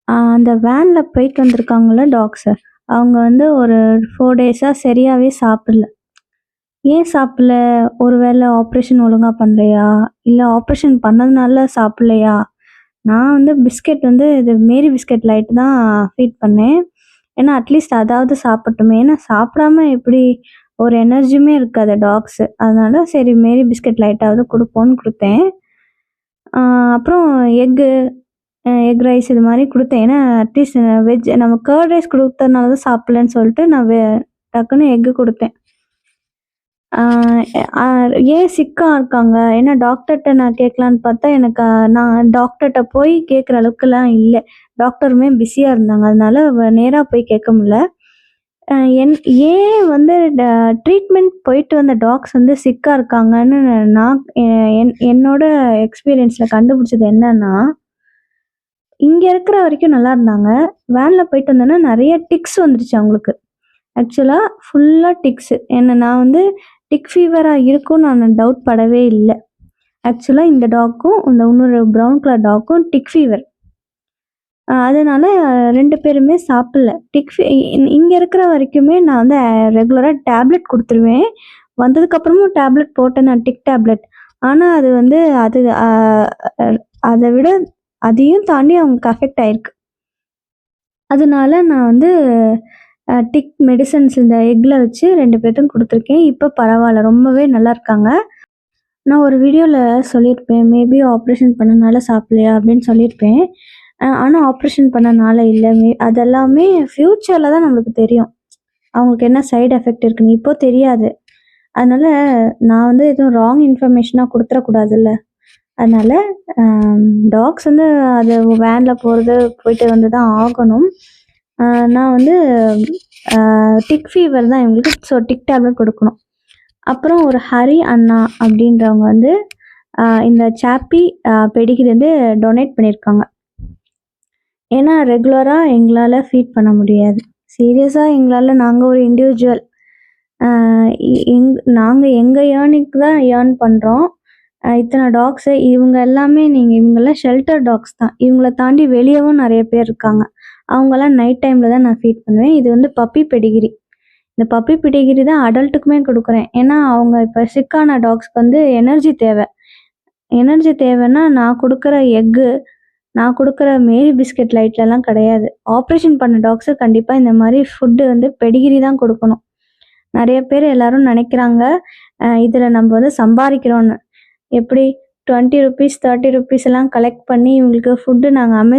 அந்த வேன்ல போயிட்டு வந்திருக்காங்கல்ல டாக்ஸு, அவங்க வந்து ஒரு 4 டேஸா சரியாவே சாப்பிடல. ஏன் சாப்பிடல? ஒரு வேளை ஆப்ரேஷன் ஒழுங்கா பண்ணலையா? இல்ல ஆப்ரேஷன் பண்ணதுனால சாப்பிடலையா? நான் வந்து பிஸ்கெட் வந்து இது மேரி பிஸ்கெட் லைட் தான் ஃபீட் பண்ணேன். ஏன்னா அட்லீஸ்ட் அதாவது சாப்பிடட்டுமே. ஏன்னா சாப்பிடாம எப்படி ஒரு எனர்ஜியுமே இருக்காது டாக்ஸு. அதனால சரி மேரி பிஸ்கெட் லைட்டாவது குடுப்போம்ன்னு குடுத்தேன். ஆ அப்புறம் எக்கு எக் ரைஸ் இது மாரி குடுத்தேன். ஏன்னா அட்லீஸ்ட் வெஜ் நம்ம கர்ட் ரைஸ் குடுத்ததுனால தான் சாப்பிடலன்னு சொல்லிட்டு நான் டக்குன்னு எக்கு குடுத்தேன். ஆ அ ஏன் சிக்கா இருக்காங்க? ஏன்னா டாக்டர்ட்ட நான் கேட்கலான்னு பார்த்தா, எனக்கு நான் டாக்டர்ட்ட போய் கேட்குற அளவுக்குலாம் இல்ல. டாக்டருமே பிஸியா இருந்தாங்க. அதனால நேரா போய் கேட்க முடியல. அ என் ஏன் வந்து ட்ரீட்மெண்ட் போயிட்டு வந்த டாக்ஸ் வந்து சிக்கா இருக்காங்கன்னு நான் என்னோட எக்ஸ்பீரியன்ஸ்ல கண்டுபிடிச்சது என்னன்னா, இங்க இருக்கிற வரைக்கும் நல்லா இருந்தாங்க. வேன்ல போயிட்டு வந்தோனே நெறைய டிக்ஸ் வந்துருச்சு அவங்களுக்கு. ஆக்சுவலா ஃபுல்லா டிக்ஸு. நான் வந்து டிக் ஃபீவரா இருக்கும்னு நான் டவுட் படவே இல்ல. ஆக்சுவலா இந்த டாக்கும், இந்த இன்னொரு ப்ரவுன் கலர் டாக்கும் டிக் ஃபீவர். அதனால 2 பேருமே சாப்பிடல. டிக் ஃபீ இங்க இருக்கிற வரைக்குமே நான் வந்து ரெகுலரா டேப்லெட் குடுத்துருவேன். வந்ததுக்கப்புறமும் டேப்லெட் போட்டேன் நான் டிக் டேப்லெட். ஆனா அது வந்து அது அ அ அத விட அதையும் தாண்டி அவங்களுக்கு அஃபெக்ட் ஆயிருக்கு. அதனால நான் வந்து டிக் மெடிசின்ஸ் இந்த எக்ல வச்சு 2 பேத்துக்கும் குடுத்துருக்கேன். இப்ப பரவால்ல. ரொம்பவே நல்லா இருக்காங்க. நான் ஒரு வீடியோல சொல்லியிருப்பேன். மேபி ஆப்ரேஷன் பண்ணனால சாப்பிடலையா அப்படின்னு சொல்லியிருப்பேன். ஆனா ஆப்ரேஷன் பண்ணனால இல்ல. அதெல்லாமே ஃபியூச்சர்ல தான் நம்மளுக்கு தெரியும். அவங்களுக்கு என்ன சைட் எஃபெக்ட் இருக்குன்னு. இப்போ தெரியாது. அதனால நான் வந்து எதுவும் ராங் இன்ஃபர்மேஷனா குடுத்துறக்கூடாதுல்ல. அதனால டாக்ஸ் வந்து அது வேன்ல போயிட்டு வந்து தான் ஆகணும். நான் வந்து டிக் ஃபீவர் தான் இவங்களுக்கு. ஸோ டிக் டேப்லெட் குடுக்கணும். அப்புறம் ஒரு ஹரி அண்ணா அப்படின்றவங்க வந்து இந்த சாப்பி பெடிகிரி வந்து டொனேட் பண்ணியிருக்காங்க. ஏன்னா ரெகுலரா எங்களால ஃபீட் பண்ண முடியாது. சீரியஸா நாங்க ஒரு இண்டிவிஜுவல். அ நாங்க எங்க ஏர்னிங்க்கு தான் ஏர்ன் பண்றோம். இத்தனை டாக்ஸு இவங்க எல்லாமே இவங்கலாம் ஷெல்டர் டாக்ஸ் தான். இவங்கள தாண்டி வெளியவும் நெறைய பேர் இருக்காங்க. அவங்கலாம் நைட் டைம்ல தான் நான் ஃபீட் பண்ணுவேன். இது வந்து பப்பி பெடிகிரி. இந்த பப்பி பெடிகிரி தான் அடல்ட்டுக்குமே குடுக்குறேன். ஏன்னா அவங்க இப்ப சிக்கான டாக்ஸ்க்கு வந்து எனர்ஜி தேவ. எனர்ஜி தேவைன்னா நான் குடுக்குற எக்கு, நான் குடுக்குற மேரி பிஸ்கட் லைட்லலாம் கிடையாது. ஆப்ரேஷன் பண்ண டாக்ஸு கண்டிப்பா இந்த மாரி ஃபுட்டு வந்து பெடிகிரி தான் குடுக்கணும். நெறைய பேர் எல்லாரும் நெனைக்கிறாங்க, இதுல நம்ம வந்து சம்பாரிக்கிறோம்னு. எப்படி ₹20, ₹30 எல்லாம் கலெக்ட் பண்ணி இவங்களுக்கு ஃபுட்டு நாங்க